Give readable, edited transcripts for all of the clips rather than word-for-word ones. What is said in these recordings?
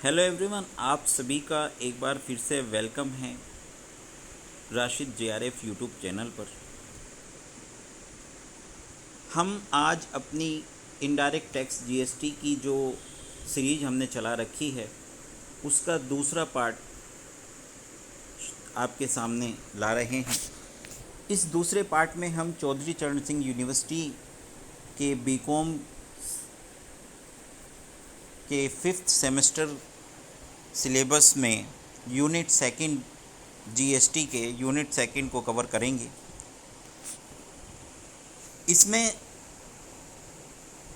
Hello everyone, आप सभी का एक बार फिर से वेलकम है राशिद जेआरएफ यूट्यूब चैनल पर। हम आज अपनी इनडायरेक्ट टैक्स जीएसटी की जो सीरीज हमने चला रखी है उसका दूसरा पार्ट आपके सामने ला रहे हैं। इस दूसरे पार्ट में हम चौधरी चरण सिंह यूनिवर्सिटी के बीकॉम के 5th सेमेस्टर सिलेबस में यूनिट सेकंड जीएसटी के यूनिट सेकंड को कवर करेंगे। इसमें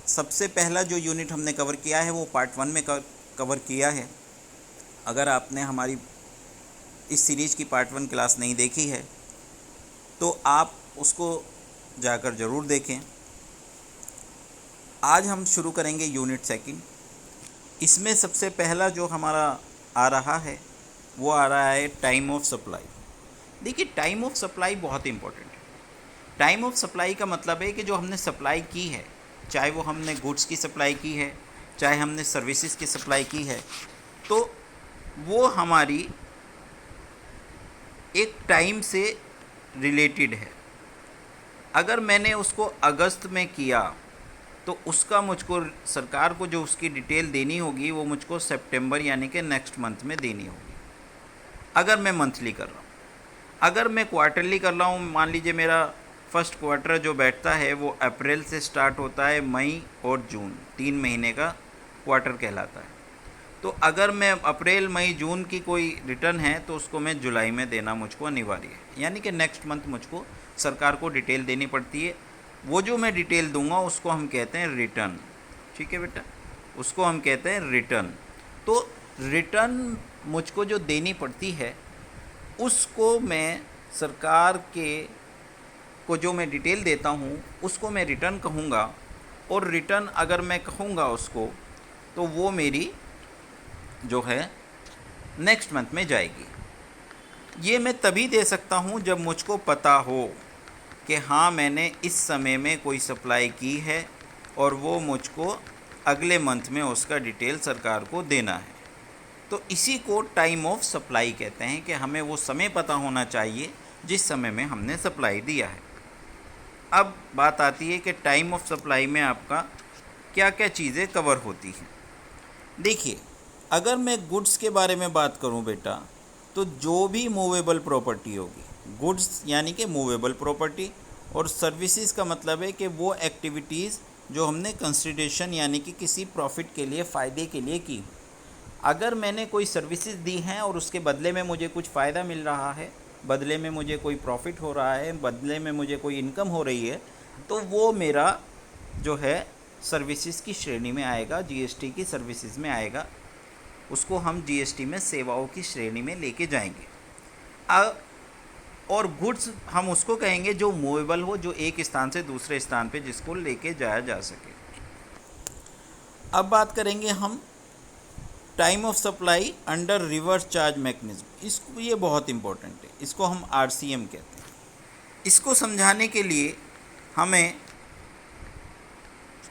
सबसे पहला जो यूनिट हमने कवर किया है वो पार्ट 1 में कवर किया है। अगर आपने हमारी इस सीरीज़ की पार्ट 1 क्लास नहीं देखी है तो आप उसको जाकर ज़रूर देखें। आज हम शुरू करेंगे यूनिट सेकंड। इसमें सबसे पहला जो हमारा आ रहा है वो आ रहा है टाइम ऑफ सप्लाई। देखिए, टाइम ऑफ सप्लाई बहुत इम्पोर्टेंट है। टाइम ऑफ सप्लाई का मतलब है कि जो हमने सप्लाई की है, चाहे वो हमने गुड्स की सप्लाई की है, चाहे हमने सर्विसेज की सप्लाई की है, तो वो हमारी एक टाइम से रिलेटेड है। अगर मैंने उसको अगस्त में किया तो उसका मुझको सरकार को जो उसकी डिटेल देनी होगी वो मुझको सितंबर यानी कि नेक्स्ट मंथ में देनी होगी। अगर मैं मंथली कर रहा हूँ, अगर मैं क्वार्टरली कर रहा हूँ, मान लीजिए मेरा फर्स्ट क्वार्टर जो बैठता है वो अप्रैल से स्टार्ट होता है, मई और जून 3 महीने का क्वार्टर कहलाता है। तो अगर मैं अप्रैल मई जून की कोई रिटर्न है तो उसको मैं जुलाई में देना मुझको अनिवार्य है, यानी कि नेक्स्ट मंथ मुझको सरकार को डिटेल देनी पड़ती है। वो जो मैं डिटेल दूंगा उसको हम कहते हैं रिटर्न। ठीक है बेटा, उसको हम कहते हैं रिटर्न। तो रिटर्न मुझको जो देनी पड़ती है उसको मैं सरकार के को जो मैं डिटेल देता हूँ उसको मैं रिटर्न कहूँगा। और रिटर्न अगर मैं कहूँगा उसको तो वो मेरी जो है नेक्स्ट मंथ में जाएगी। ये मैं तभी दे सकता हूँ जब मुझको पता हो कि हाँ, मैंने इस समय में कोई सप्लाई की है और वो मुझको अगले मंथ में उसका डिटेल सरकार को देना है। तो इसी को टाइम ऑफ सप्लाई कहते हैं कि हमें वो समय पता होना चाहिए जिस समय में हमने सप्लाई दिया है। अब बात आती है कि टाइम ऑफ सप्लाई में आपका क्या क्या चीज़ें कवर होती हैं। देखिए, अगर मैं गुड्स के बारे में बात करूं बेटा, तो जो भी मूवेबल प्रॉपर्टी होगी, गुड्स यानी कि मूवेबल प्रॉपर्टी, और सर्विसेज का मतलब है कि वो एक्टिविटीज़ जो हमने कंसिडरेशन यानी कि किसी प्रॉफिट के लिए, फ़ायदे के लिए की। अगर मैंने कोई सर्विसेज दी हैं और उसके बदले में मुझे कुछ फ़ायदा मिल रहा है, बदले में मुझे कोई प्रॉफिट हो रहा है, बदले में मुझे कोई इनकम हो रही है, तो वो मेरा जो है सर्विसेज की श्रेणी में आएगा, जीएसटी की सर्विसेज में आएगा। उसको हम जीएसटी में सेवाओं की श्रेणी में लेके जाएंगे। और गुड्स हम उसको कहेंगे जो मूवेबल हो, जो एक स्थान से दूसरे स्थान पे जिसको लेके जाया जा सके। अब बात करेंगे हम time of supply under reverse charge mechanism. इसको, ये बहुत इम्पोर्टेंट है, इसको हम आरसीएम कहते हैं। इसको समझाने के लिए हमें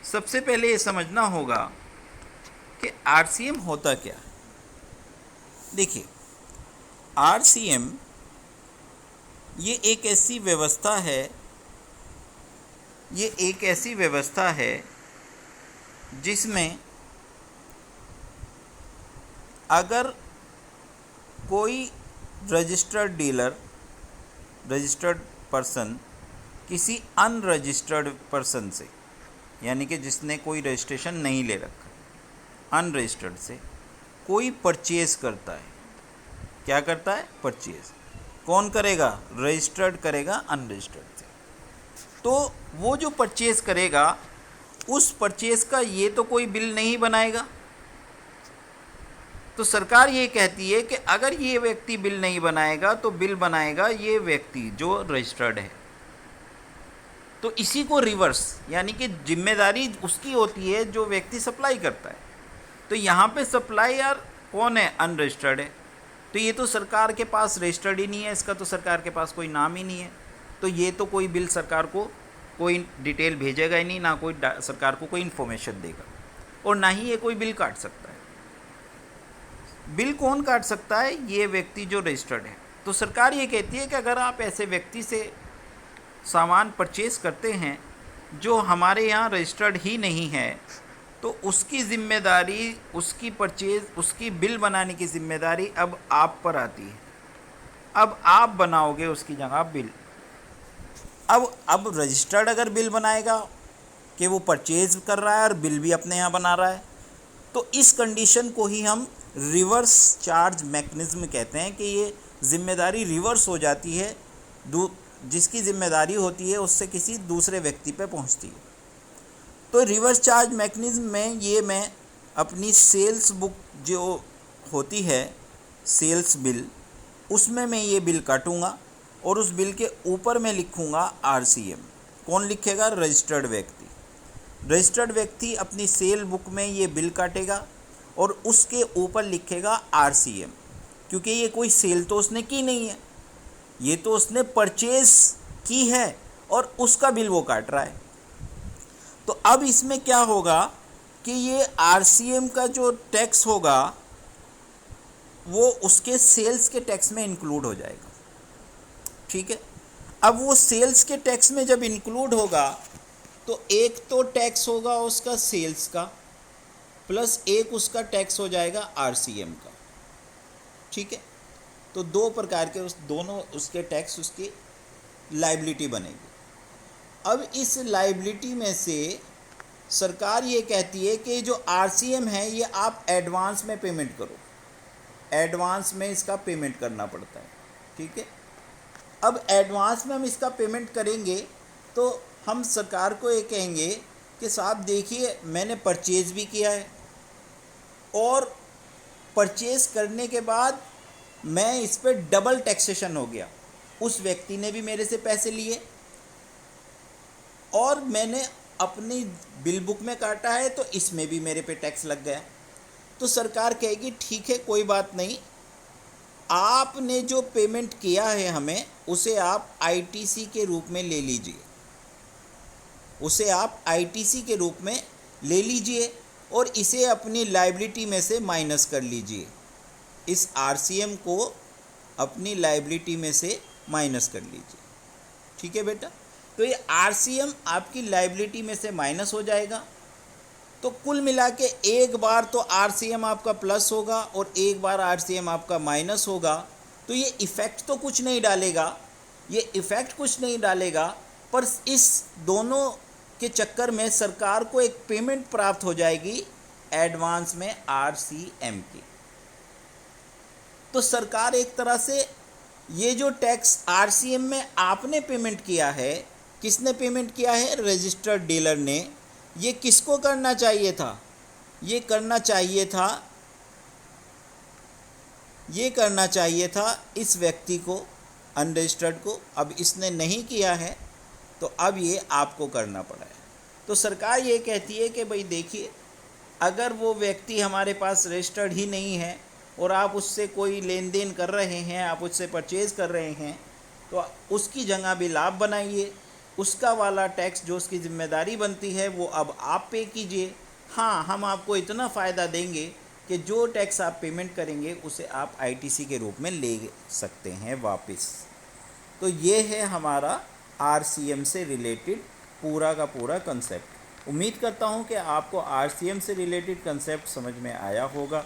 सबसे पहले ये समझना होगा कि आरसीएम होता क्या है। देखिए, आरसीएम ये एक ऐसी व्यवस्था है, ये एक ऐसी व्यवस्था है जिसमें अगर कोई रजिस्टर्ड डीलर, रजिस्टर्ड पर्सन किसी अनरजिस्टर्ड पर्सन से, यानी कि जिसने कोई रजिस्ट्रेशन नहीं ले रखा, अनरजिस्टर्ड से कोई परचेज़ करता है, क्या करता है? परचेज़। कौन करेगा? रजिस्टर्ड करेगा अनरजिस्टर्ड से। तो वो जो परचेज़ करेगा उस परचेज़ का ये तो कोई बिल नहीं बनाएगा। तो सरकार ये कहती है कि अगर ये व्यक्ति बिल नहीं बनाएगा तो बिल बनाएगा ये व्यक्ति जो रजिस्टर्ड है। तो इसी को रिवर्स, यानी कि जिम्मेदारी उसकी होती है जो व्यक्ति सप्लाई करता है। तो यहाँ पे सप्लायर कौन है? अनरजिस्टर्ड है। तो ये तो सरकार के पास रजिस्टर्ड ही नहीं है, इसका तो सरकार के पास कोई नाम ही नहीं है। तो ये तो कोई बिल सरकार को कोई डिटेल भेजेगा ही नहीं, ना कोई सरकार को कोई इन्फॉर्मेशन देगा, और ना ही ये कोई बिल काट सकता है। बिल कौन काट सकता है? ये व्यक्ति जो रजिस्टर्ड है। तो सरकार ये कहती है कि अगर आप ऐसे व्यक्ति से सामान परचेज़ करते हैं जो हमारे यहाँ रजिस्टर्ड ही नहीं है, तो उसकी ज़िम्मेदारी, उसकी परचेज़, उसकी बिल बनाने की ज़िम्मेदारी अब आप पर आती है। अब आप बनाओगे उसकी जगह बिल। अब रजिस्टर्ड अगर बिल बनाएगा कि वो परचेज़ कर रहा है और बिल भी अपने यहाँ बना रहा है, तो इस कंडीशन को ही हम रिवर्स चार्ज मैकेनिज़्म कहते हैं कि ये ज़िम्मेदारी रिवर्स हो जाती है, जिसकी ज़िम्मेदारी होती है उससे किसी दूसरे व्यक्ति पे पहुंचती है। तो रिवर्स चार्ज मैकेनिज़्म में ये मैं अपनी सेल्स बुक जो होती है, सेल्स बिल, उसमें मैं ये बिल काटूंगा और उस बिल के ऊपर मैं लिखूंगा आरसीएम। कौन लिखेगा? रजिस्टर्ड व्यक्ति। रजिस्टर्ड व्यक्ति अपनी सेल बुक में ये बिल काटेगा और उसके ऊपर लिखेगा आरसीएम, क्योंकि ये कोई सेल तो उसने की नहीं है, ये तो उसने परचेज की है और उसका बिल वो काट रहा है। तो अब इसमें क्या होगा कि ये आरसीएम का जो टैक्स होगा वो उसके सेल्स के टैक्स में इंक्लूड हो जाएगा। ठीक है। अब वो सेल्स के टैक्स में जब इंक्लूड होगा तो एक तो टैक्स होगा उसका सेल्स का, प्लस एक उसका टैक्स हो जाएगा आरसीएम का। ठीक है। तो दो प्रकार के उस दोनों उसके टैक्स, उसकी लायबिलिटी बनेगी। अब इस लायबिलिटी में से सरकार ये कहती है कि जो आरसीएम है ये आप एडवांस में पेमेंट करो, एडवांस में इसका पेमेंट करना पड़ता है। ठीक है। अब एडवांस में हम इसका पेमेंट करेंगे तो हम सरकार को ये कहेंगे कि साहब देखिए मैंने परचेज भी किया है और परचेज करने के बाद मैं इस पर डबल टैक्सेशन हो गया, उस व्यक्ति ने भी मेरे से पैसे लिए और मैंने अपनी बिल बुक में काटा है तो इसमें भी मेरे पे टैक्स लग गया। तो सरकार कहेगी ठीक है कोई बात नहीं, आपने जो पेमेंट किया है हमें उसे आप आईटीसी के रूप में ले लीजिए, उसे आप आईटीसी के रूप में ले लीजिए और इसे अपनी लायबिलिटी में से माइनस कर लीजिए, इस आरसीएम को अपनी लायबिलिटी में से माइनस कर लीजिए। ठीक है बेटा। तो ये आरसीएम आपकी लायबिलिटी में से माइनस हो जाएगा। तो कुल मिला के एक बार तो आरसीएम आपका प्लस होगा और एक बार आरसीएम आपका माइनस होगा। तो ये इफ़ेक्ट तो कुछ नहीं डालेगा, ये इफ़ेक्ट कुछ नहीं डालेगा, पर इस दोनों के चक्कर में सरकार को एक पेमेंट प्राप्त हो जाएगी एडवांस में आरसीएम की। तो सरकार एक तरह से ये जो टैक्स आरसीएम में आपने पेमेंट किया है, किसने पेमेंट किया है? रजिस्टर्ड डीलर ने। ये किसको करना चाहिए था? ये करना चाहिए था इस व्यक्ति को, अनरजिस्टर्ड को। अब इसने नहीं किया है तो अब ये आपको करना पड़ा है। तो सरकार ये कहती है कि भाई देखिए, अगर वो व्यक्ति हमारे पास रजिस्टर्ड ही नहीं है और आप उससे कोई लेन देन कर रहे हैं, आप उससे परचेज़ कर रहे हैं, तो उसकी जगह बिल आप बनाइए, उसका वाला टैक्स जो उसकी ज़िम्मेदारी बनती है वो अब आप पे कीजिए। हाँ, हम आपको इतना फ़ायदा देंगे कि जो टैक्स आप पेमेंट करेंगे उसे आप आईटीसी के रूप में ले सकते हैं वापस। तो ये है हमारा आरसीएम से रिलेटेड पूरा का पूरा कंसेप्ट। उम्मीद करता हूँ कि आपको आरसीएम से रिलेटेड कंसेप्ट समझ में आया होगा।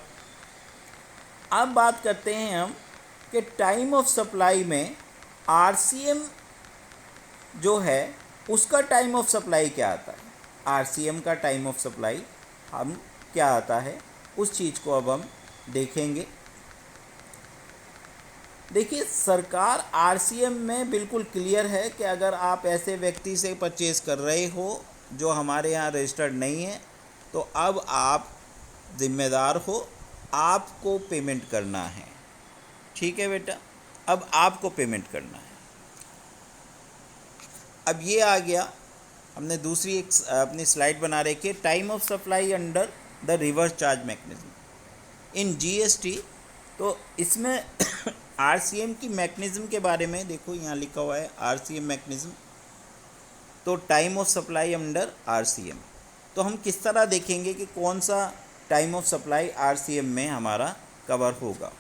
अब बात करते हैं हम कि टाइम ऑफ सप्लाई में आरसीएम जो है उसका टाइम ऑफ सप्लाई क्या आता है। आरसीएम का टाइम ऑफ सप्लाई हम क्या आता है उस चीज़ को अब हम देखेंगे। देखिए, सरकार आरसीएम में बिल्कुल क्लियर है कि अगर आप ऐसे व्यक्ति से परचेज़ कर रहे हो जो हमारे यहाँ रजिस्टर्ड नहीं है तो अब आप ज़िम्मेदार हो, आपको पेमेंट करना है। ठीक है बेटा, अब आपको पेमेंट करना है। अब ये आ गया, हमने दूसरी एक अपनी स्लाइड बना रखी है, time of supply under the reverse charge mechanism in GST. तो इसमें आरसीएम की मैकेनिज्म के बारे में देखो, यहाँ लिखा हुआ है आरसीएम मैकेनिज्म। तो time of supply under RCM, तो हम किस तरह देखेंगे कि कौन सा टाइम ऑफ सप्लाई आरसीएम में हमारा कवर होगा।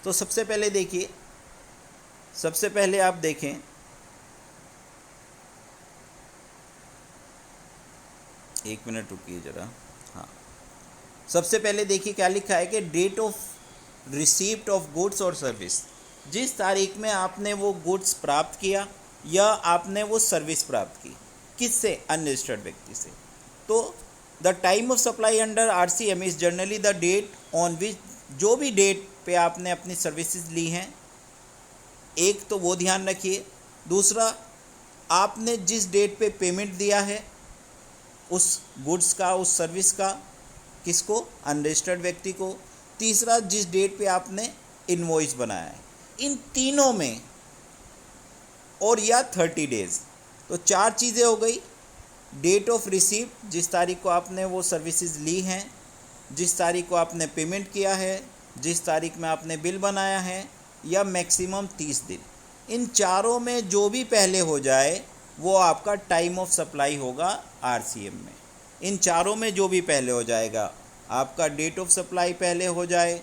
तो सबसे पहले देखिए, सबसे पहले आप देखें, एक मिनट रुकिए ज़रा। हाँ, सबसे पहले देखिए क्या लिखा है कि date of receipt of goods और सर्विस, जिस तारीख में आपने वो गुड्स प्राप्त किया या आपने वो सर्विस प्राप्त की, किससे? अनरजिस्टर्ड व्यक्ति से। तो the time of supply under RCM is generally the date on which, जो भी डेट पे आपने अपनी सर्विसेज ली हैं, एक तो वो ध्यान रखिए। दूसरा, आपने जिस डेट पे पेमेंट दिया है उस गुड्स का, उस सर्विस का, किसको? अनरजिस्टर्ड व्यक्ति को। तीसरा, जिस डेट पे आपने इनवॉइस बनाया है, इन तीनों में, और या 30 डेज़। तो 4 चीज़ें हो गई। डेट ऑफ रिसीप्ट, जिस तारीख को आपने वो सर्विसेज ली हैं, जिस तारीख को आपने पेमेंट किया है, जिस तारीख में आपने बिल बनाया है, या मैक्सिमम 30 दिन। इन चारों में जो भी पहले हो जाए वो आपका टाइम ऑफ सप्लाई होगा RCM में। इन चारों में जो भी पहले हो जाएगा, आपका डेट ऑफ सप्लाई पहले हो जाए,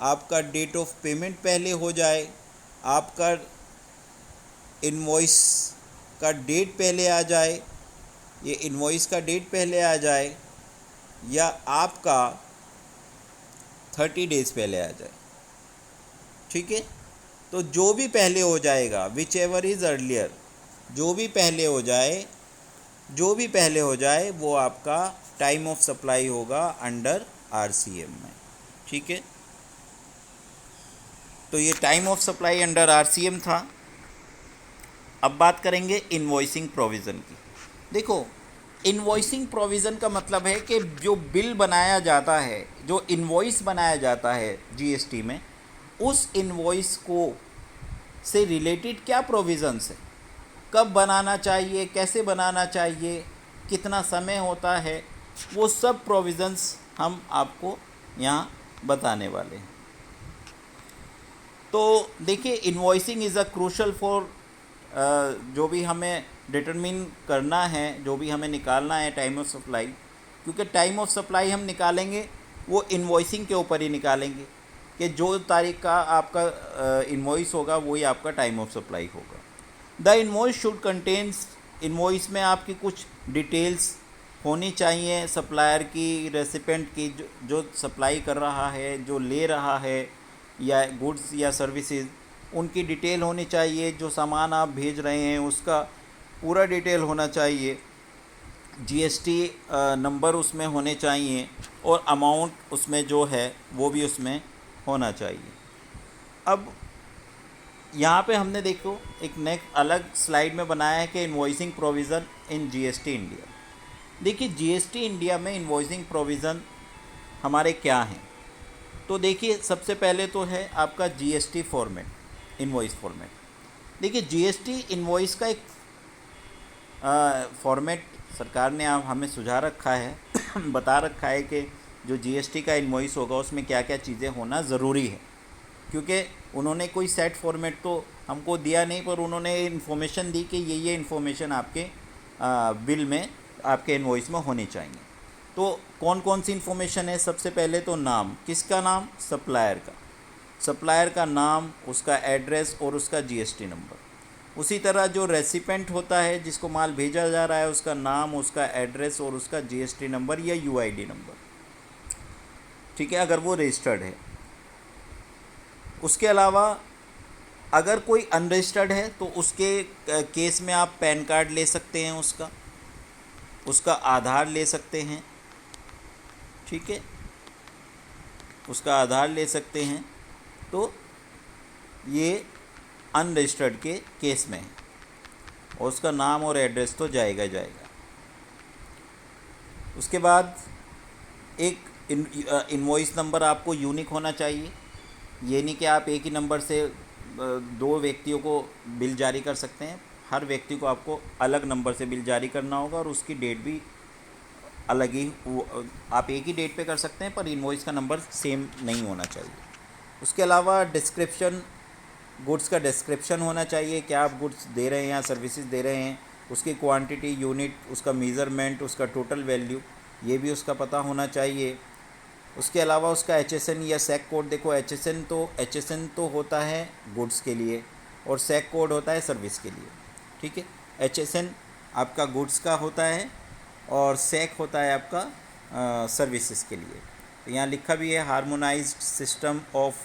आपका डेट ऑफ पेमेंट पहले हो जाए, आपका इनवॉइस का डेट पहले आ जाए, ये इनवॉइस का डेट पहले आ जाए, या आपका 30 डेज़ पहले आ जाए। ठीक है, तो जो भी पहले हो जाएगा, विच एवर इज़ अर्लियर, जो भी पहले हो जाए, जो भी पहले हो जाए वो आपका टाइम ऑफ सप्लाई होगा अंडर RCM में। ठीक है, तो ये time of supply under RCM था। अब बात करेंगे इनवॉइसिंग प्रोविज़न की। देखो, इनवॉइसिंग प्रोविज़न का मतलब है कि जो बिल बनाया जाता है, जो इनवॉइस बनाया जाता है GST में, उस इनवॉइस को से रिलेटेड क्या प्रोविज़न्स है, कब बनाना चाहिए, कैसे बनाना चाहिए, कितना समय होता है, वो सब प्रोविज़न्स हम आपको यहाँ बताने वाले हैं। तो देखिए, invoicing is a crucial for, जो भी हमें डिटरमिन करना है, जो भी हमें निकालना है टाइम ऑफ सप्लाई, क्योंकि टाइम ऑफ सप्लाई हम निकालेंगे वो इनवॉइसिंग के ऊपर ही निकालेंगे कि जो तारीख का आपका इनवॉइस होगा वही आपका टाइम ऑफ सप्लाई होगा। The invoice should contains, invoice में आपकी कुछ डिटेल्स होनी चाहिए सप्लायर की, रेसिपेंट की, जो सप्लाई कर रहा है, जो ले रहा है, या गुड्स या सर्विसेज, उनकी डिटेल होनी चाहिए। जो सामान आप भेज रहे हैं उसका पूरा डिटेल होना चाहिए। GST नंबर उसमें होने चाहिए, और अमाउंट उसमें जो है वो भी उसमें होना चाहिए। अब यहाँ पे हमने देखो एक नेक्स्ट अलग स्लाइड में बनाया है कि इनवॉइसिंग प्रोविज़न इन GST इंडिया। देखिए, GST इंडिया में इनवॉइसिंग प्रोविज़न हमारे क्या हैं। तो देखिए, सबसे पहले तो है आपका GST फॉर्मेट, इनवॉइस फॉर्मेट। देखिए, GST इनवॉइस का एक फॉर्मेट सरकार ने आप हमें सुझा रखा है बता रखा है कि जो GST का इनवॉइस होगा उसमें क्या क्या चीज़ें होना ज़रूरी है। क्योंकि उन्होंने कोई सेट फॉर्मेट तो हमको दिया नहीं, पर उन्होंने इन्फॉर्मेशन दी कि ये इन्फॉर्मेशन आपके बिल में, आपके इनवॉइस में होनी चाहिए। तो कौन कौन सी इन्फॉर्मेशन है? सबसे पहले तो नाम, किसका नाम? सप्लायर का। सप्लायर का नाम, उसका एड्रेस और उसका GST नंबर। उसी तरह जो रेसिपेंट होता है, जिसको माल भेजा जा रहा है, उसका नाम, उसका एड्रेस और उसका GST नंबर या UID नंबर। ठीक है, अगर वो रजिस्टर्ड है। उसके अलावा अगर कोई अनरजिस्टर्ड है तो उसके केस में आप पैन कार्ड ले सकते हैं, उसका आधार ले सकते हैं। ठीक है, उसका आधार ले सकते हैं। तो ये अनरजिस्टर्ड के केस में है, और उसका नाम और एड्रेस तो जाएगा जाएगा। उसके बाद एक इनवॉइस नंबर आपको यूनिक होना चाहिए। ये नहीं कि आप एक ही नंबर से 2 व्यक्तियों को बिल जारी कर सकते हैं। हर व्यक्ति को आपको अलग नंबर से बिल जारी करना होगा, और उसकी डेट भी अलग ही, आप एक ही डेट पे कर सकते हैं, पर इनवॉइस का नंबर सेम नहीं होना चाहिए। उसके अलावा डिस्क्रिप्शन, गुड्स का डिस्क्रिप्शन होना चाहिए, क्या आप गुड्स दे रहे हैं या सर्विसेज दे रहे हैं, उसकी क्वांटिटी, यूनिट, उसका मेज़रमेंट, उसका टोटल वैल्यू, ये भी उसका पता होना चाहिए। उसके अलावा उसका HSN या SAC कोड देखो, HSN तो होता है गुड्स के लिए और SAC कोड होता है सर्विस के लिए, ठीक है। HSN आपका गुड्स का होता है और SAC होता है आपका सर्विसेज के लिए। तो यहाँ लिखा भी है harmonised system of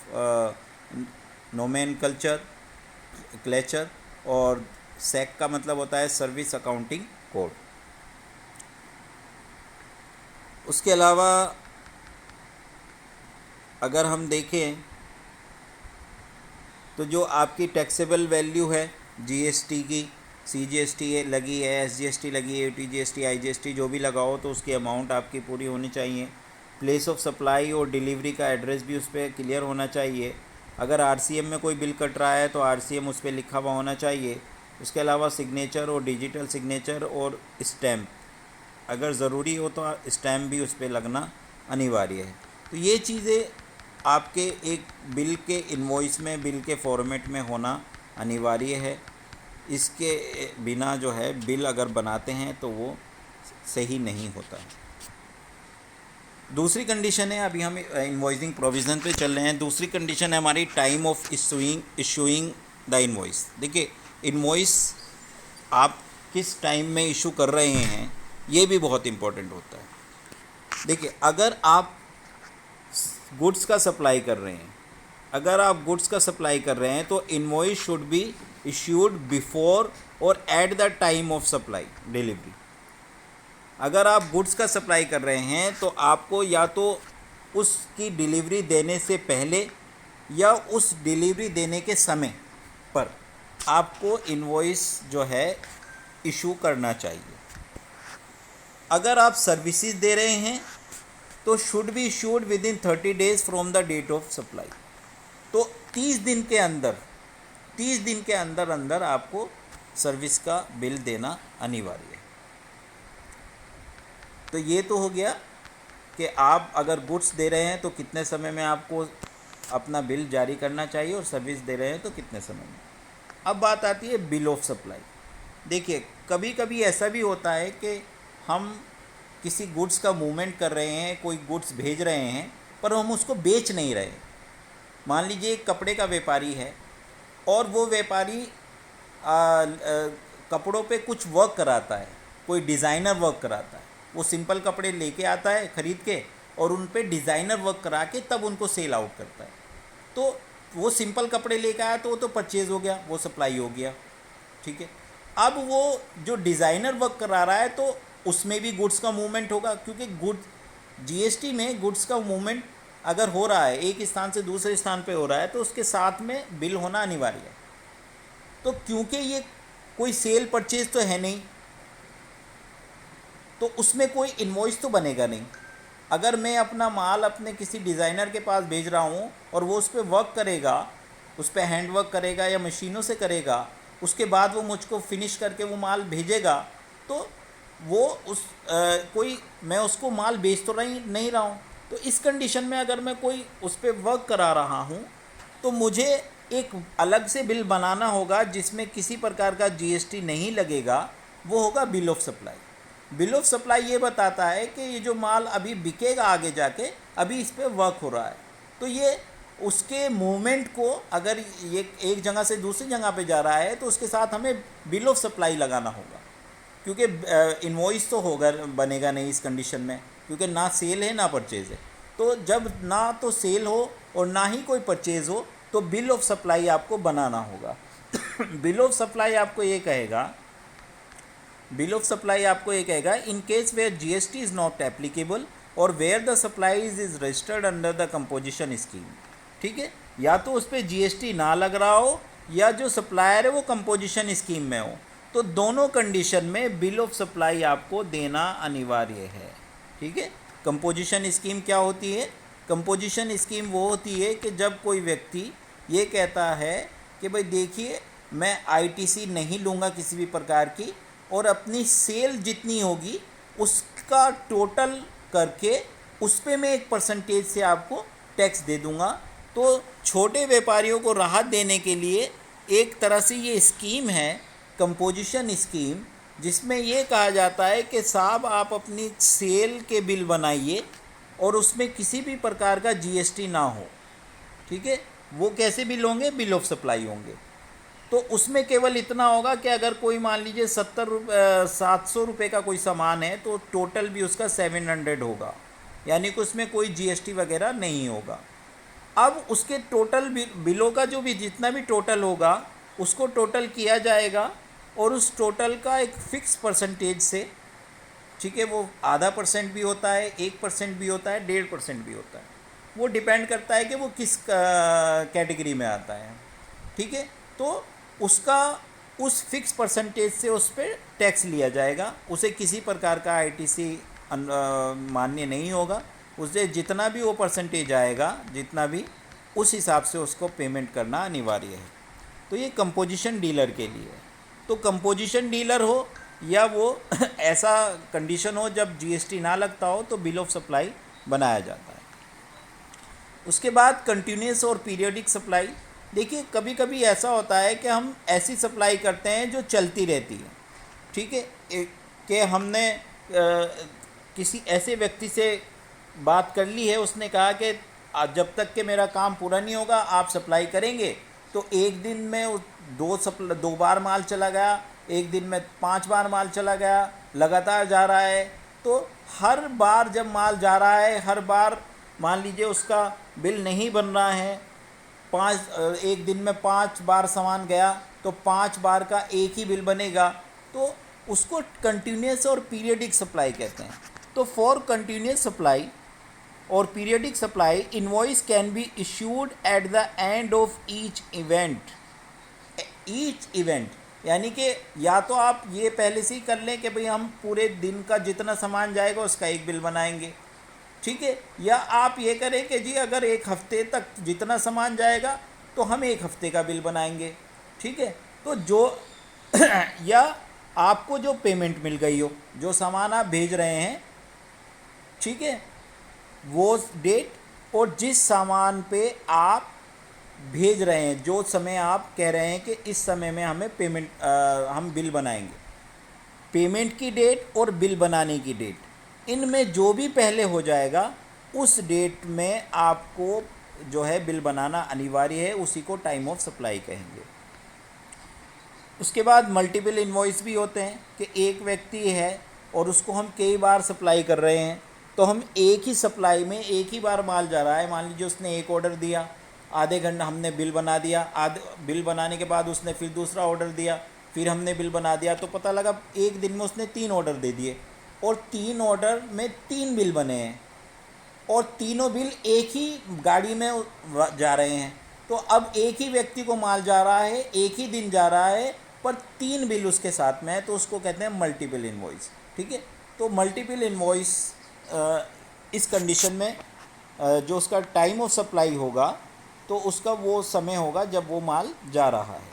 nomenclature clutcher, और SAC का मतलब होता है सर्विस अकाउंटिंग कोड। उसके अलावा अगर हम देखें तो जो आपकी टैक्सेबल वैल्यू है GST की, CGST लगी है, SGST लगी है, TGST IGST जो भी लगाओ तो उसकी अमाउंट आपकी पूरी होनी चाहिए। प्लेस ऑफ सप्लाई और डिलीवरी का एड्रेस भी उस पर क्लियर होना चाहिए। अगर RCM में कोई बिल कट रहा है तो RCM उस पर लिखा हुआ होना चाहिए। उसके अलावा सिग्नेचर और डिजिटल सिग्नेचर और स्टैम्प, अगर ज़रूरी हो तो स्टैम्प भी उस पर लगना अनिवार्य है। तो ये चीज़ें आपके एक बिल के इनवॉइस में, बिल के फॉर्मेट में होना अनिवार्य है। इसके बिना जो है बिल अगर बनाते हैं तो वो सही नहीं होता। दूसरी कंडीशन है, अभी हम इनवॉइसिंग प्रोविज़न पे चल रहे हैं। दूसरी कंडीशन है हमारी time of issuing the invoice. देखिए इनवॉइस आप किस टाइम में इशू कर रहे हैं ये भी बहुत इम्पोर्टेंट होता है। देखिए अगर आप गुड्स का सप्लाई कर रहे हैं, तो invoice should be issued before और at the time of supply delivery. अगर आप गुड्स का सप्लाई कर रहे हैं तो आपको या तो उसकी डिलीवरी देने से पहले या उस डिलीवरी देने के समय पर आपको इनवॉइस जो है इशू करना चाहिए। अगर आप सर्विसेज दे रहे हैं तो should be issued within 30 days from the date of supply. तो 30 दिन के अंदर आपको सर्विस का बिल देना अनिवार्य है। तो ये तो हो गया कि आप अगर गुड्स दे रहे हैं तो कितने समय में आपको अपना बिल जारी करना चाहिए, और सर्विस दे रहे हैं तो कितने समय में। अब बात आती है बिल ऑफ सप्लाई। देखिए कभी कभी ऐसा भी होता है कि हम किसी गुड्स का मूवमेंट कर रहे हैं, कोई गुड्स भेज रहे हैं, पर हम उसको बेच नहीं रहे। मान लीजिए एक कपड़े का व्यापारी है और वो व्यापारी कपड़ों पे कुछ वर्क कराता है, कोई डिज़ाइनर वर्क कराता है। वो सिंपल कपड़े लेके आता है ख़रीद के और उन पे डिज़ाइनर वर्क करा के तब उनको सेल आउट करता है। तो वो सिंपल कपड़े लेके आया तो वो तो परचेज़ हो गया, वो सप्लाई हो गया, ठीक है। अब वो जो डिज़ाइनर वर्क करा रहा है तो उसमें भी गुड्स का मूवमेंट होगा, क्योंकि GST में गुड्स का मूवमेंट अगर हो रहा है, एक स्थान से दूसरे स्थान पे हो रहा है, तो उसके साथ में बिल होना अनिवार्य है। तो क्योंकि ये कोई सेल परचेज तो है नहीं, तो उसमें कोई इनवॉइस तो बनेगा नहीं। अगर मैं अपना माल अपने किसी डिज़ाइनर के पास भेज रहा हूँ और वो उस पर वर्क करेगा, उस पर हैंड वर्क करेगा या मशीनों से करेगा, उसके बाद वो मुझको फिनिश करके वो माल भेजेगा, तो वो मैं उसको माल बेच तो नहीं रहा हूँ। तो इस कंडीशन में अगर मैं कोई उस पर वर्क करा रहा हूँ तो मुझे एक अलग से बिल बनाना होगा जिसमें किसी प्रकार का GST नहीं लगेगा। वो होगा bill of supply. Bill of supply ये बताता है कि ये जो माल अभी बिकेगा आगे जाके, अभी इस पर वर्क हो रहा है, तो ये उसके मूवमेंट को, अगर ये एक जगह से दूसरी जगह पे जा रहा है तो उसके साथ हमें बिल ऑफ सप्लाई लगाना होगा, क्योंकि इनवॉइस तो होगा बनेगा नहीं इस कंडीशन में, क्योंकि ना सेल है ना परचेज़ है। तो जब ना तो सेल हो और ना ही कोई परचेज़ हो तो बिल ऑफ सप्लाई आपको बनाना होगा। बिल ऑफ सप्लाई आपको ये कहेगा in case where GST is not applicable और where the supplies is registered under the composition scheme. ठीक है, या तो उस पर GST ना लग रहा हो या जो सप्लायर है वो कंपोजिशन स्कीम में हो, तो दोनों कंडीशन में बिल ऑफ सप्लाई आपको देना अनिवार्य है। ठीक है, कंपोजिशन स्कीम क्या होती है? कंपोजिशन स्कीम वो होती है कि जब कोई व्यक्ति ये कहता है कि भाई देखिए मैं ITC नहीं लूँगा किसी भी प्रकार की, और अपनी सेल जितनी होगी उसका टोटल करके उस पर मैं एक परसेंटेज से आपको टैक्स दे दूँगा। तो छोटे व्यापारियों को राहत देने के लिए एक तरह से ये स्कीम है कंपोजिशन स्कीम, जिसमें ये कहा जाता है कि साहब आप अपनी सेल के बिल बनाइए और उसमें किसी भी प्रकार का जीएसटी ना हो, ठीक है, वो कैसे बिल होंगे, बिल ऑफ सप्लाई होंगे। तो उसमें केवल इतना होगा कि अगर कोई मान लीजिए 700 रुपये का कोई सामान है तो टोटल भी उसका 700 होगा, यानी कि उसमें कोई जीएसटी वगैरह नहीं होगा। अब उसके टोटल बिलों का जो भी जितना भी टोटल होगा उसको टोटल किया जाएगा और उस टोटल का एक फ़िक्स परसेंटेज से, ठीक है, वो ½ % भी होता है, 1% भी होता है, 1.5% भी होता है, वो डिपेंड करता है कि वो किस कैटेगरी में आता है, ठीक है। तो उसका उस फिक्स परसेंटेज से उस पर टैक्स लिया जाएगा, उसे किसी प्रकार का आईटीसी मान्य नहीं होगा। उससे जितना भी वो परसेंटेज आएगा, जितना भी, उस हिसाब से उसको पेमेंट करना अनिवार्य है। तो ये कंपोजिशन डीलर के लिए है। तो कंपोजिशन डीलर हो या वो ऐसा कंडीशन हो जब जीएसटी ना लगता हो तो बिल ऑफ सप्लाई बनाया जाता है। उसके बाद कंटिन्यूस और पीरियोडिक सप्लाई। देखिए कभी कभी ऐसा होता है कि हम ऐसी सप्लाई करते हैं जो चलती रहती है, ठीक है, कि हमने किसी ऐसे व्यक्ति से बात कर ली है, उसने कहा कि जब तक कि मेरा काम पूरा नहीं होगा आप सप्लाई करेंगे। तो एक दिन में 2 बार माल चला गया, एक दिन में 5 बार माल चला गया, लगातार जा रहा है। तो हर बार जब माल जा रहा है, हर बार मान लीजिए उसका बिल नहीं बन रहा है, एक दिन में 5 बार सामान गया तो 5 बार का एक ही बिल बनेगा, तो उसको कंटिन्यूस और पीरियडिक सप्लाई कहते हैं। तो फॉर कंटिन्यूस सप्लाई और periodic supply invoice can be issued at the end of each event, यानी कि या तो आप ये पहले से ही कर लें कि भाई हम पूरे दिन का जितना सामान जाएगा उसका एक बिल बनाएंगे, ठीक है, या आप ये करें कि जी अगर एक हफ्ते तक जितना सामान जाएगा तो हम एक हफ्ते का बिल बनाएंगे, ठीक है। तो जो या आपको जो पेमेंट मिल गई हो, जो सामान आप भेज रहे हैं, ठीक है, वो डेट और जिस सामान पे आप भेज रहे हैं, जो समय आप कह रहे हैं कि इस समय में हमें पेमेंट हम बिल बनाएंगे, पेमेंट की डेट और बिल बनाने की डेट, इनमें जो भी पहले हो जाएगा उस डेट में आपको जो है बिल बनाना अनिवार्य है, उसी को टाइम ऑफ सप्लाई कहेंगे। उसके बाद मल्टीपल इनवॉइस भी होते हैं कि एक व्यक्ति है और उसको हम कई बार सप्लाई कर रहे हैं, तो हम एक ही सप्लाई में एक ही बार माल जा रहा है, मान लीजिए उसने एक ऑर्डर दिया, आधे घंटे हमने बिल बना दिया, बिल बनाने के बाद उसने फिर दूसरा ऑर्डर दिया, फिर हमने बिल बना दिया, तो पता लगा एक दिन में उसने 3 ऑर्डर दे दिए और 3 ऑर्डर में 3 बिल बने हैं और तीनों बिल एक ही गाड़ी में जा रहे हैं। तो अब एक ही व्यक्ति को माल जा रहा है, एक ही दिन जा रहा है, पर 3 बिल उसके साथ में है, तो उसको कहते हैं मल्टीपल इनवॉइस, ठीक है। तो मल्टीपल इनवॉइस इस कंडीशन में जो उसका टाइम ऑफ सप्लाई होगा तो उसका वो समय होगा जब वो माल जा रहा है।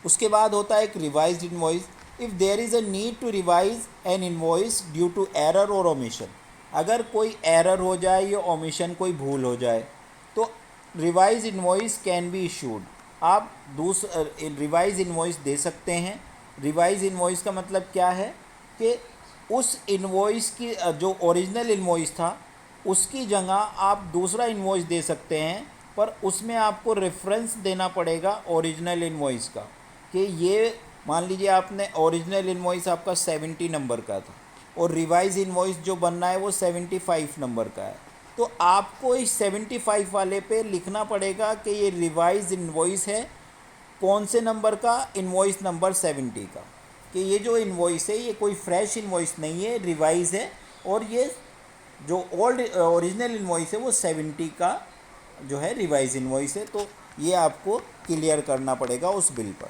उसके बाद होता है एक revised invoice. If there is a need to revise an invoice due to error और ओमिशन, अगर कोई एरर हो जाए या ओमिशन कोई भूल हो जाए तो revise invoice can be issued, आप रिवाइज इनवॉइस दे सकते हैं। रिवाइज इनवॉइस का मतलब क्या है कि उस इनवॉइस की जो ओरिजिनल इनवॉइस था उसकी जगह आप दूसरा इनवॉइस दे सकते हैं, पर उसमें आपको रेफरेंस देना पड़ेगा ओरिजिनल इनवॉइस का, कि ये मान लीजिए आपने ओरिजिनल इनवॉइस आपका 70 नंबर का था और रिवाइज इनवॉइस जो बनना है वो 75 नंबर का है, तो आपको इस 75 वाले पे लिखना पड़ेगा कि ये रिवाइज इनवॉइस है, कौन से नंबर का, इनवॉइस नंबर 70 का, कि ये जो इनवॉइस है ये कोई फ्रेश इनवॉइस नहीं है, रिवाइज है, और ये जो ओल्ड ओरिजिनल इनवॉइस है वो 70 का जो है रिवाइज इनवॉइस है। तो ये आपको क्लियर करना पड़ेगा उस बिल पर।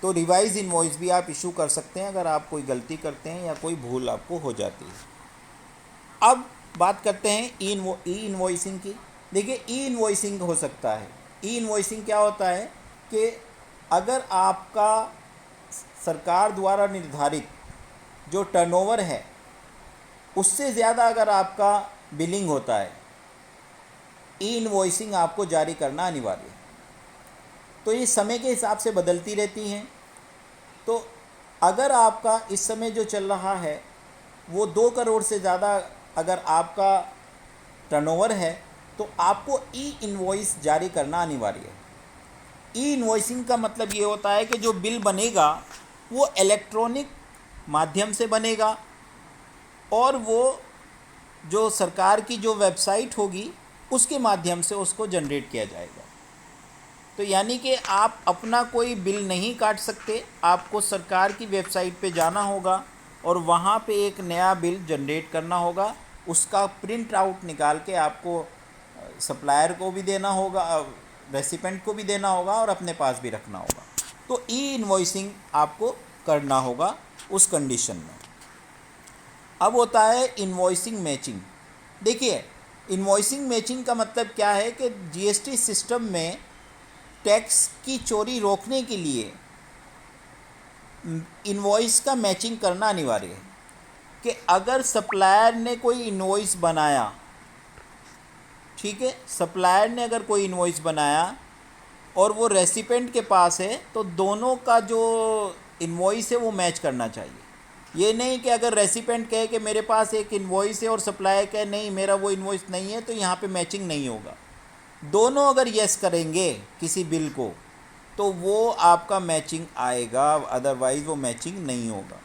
तो रिवाइज इनवॉइस भी आप इशू कर सकते हैं अगर आप कोई गलती करते हैं या कोई भूल आपको हो जाती है। अब बात करते हैं ई इनवॉइसिंग की। देखिए ई इनवॉइसिंग हो सकता है। ई इनवॉइसिंग क्या होता है कि अगर आपका सरकार द्वारा निर्धारित जो टर्नओवर है उससे ज़्यादा अगर आपका बिलिंग होता है, ई इनवॉइसिंग आपको जारी करना अनिवार्य है। तो ये समय के हिसाब से बदलती रहती हैं। तो अगर आपका इस समय जो चल रहा है वो 2 करोड़ से ज़्यादा अगर आपका टर्नओवर है तो आपको ई इनवॉइस जारी करना अनिवार्य है। ई इनवॉइसिंग का मतलब ये होता है कि जो बिल बनेगा वो इलेक्ट्रॉनिक माध्यम से बनेगा और वो जो सरकार की जो वेबसाइट होगी उसके माध्यम से उसको जनरेट किया जाएगा। तो यानी कि आप अपना कोई बिल नहीं काट सकते, आपको सरकार की वेबसाइट पे जाना होगा और वहाँ पे एक नया बिल जनरेट करना होगा, उसका प्रिंट आउट निकाल के आपको सप्लायर को भी देना होगा, रेसिपेंट को भी देना होगा और अपने पास भी रखना होगा। तो ई इनवॉइसिंग आपको करना होगा उस कंडीशन में। अब होता है इनवॉइसिंग मैचिंग। देखिए, इनवॉइसिंग मैचिंग का मतलब क्या है कि जीएसटी सिस्टम में टैक्स की चोरी रोकने के लिए इनवॉइस का मैचिंग करना अनिवार्य है कि अगर सप्लायर ने कोई इनवॉइस बनाया, ठीक है, सप्लायर ने अगर कोई इनवॉइस बनाया और वो रेसिपेंट के पास है तो दोनों का जो इनवॉइस है वो मैच करना चाहिए। ये नहीं कि अगर रेसिपेंट कहे कि मेरे पास एक इनवॉइस है और सप्लायर कहे नहीं मेरा वो इनवॉइस नहीं है, तो यहाँ पे मैचिंग नहीं होगा। दोनों अगर यस करेंगे किसी बिल को तो वो आपका मैचिंग आएगा, अदरवाइज़ वो मैचिंग नहीं होगा।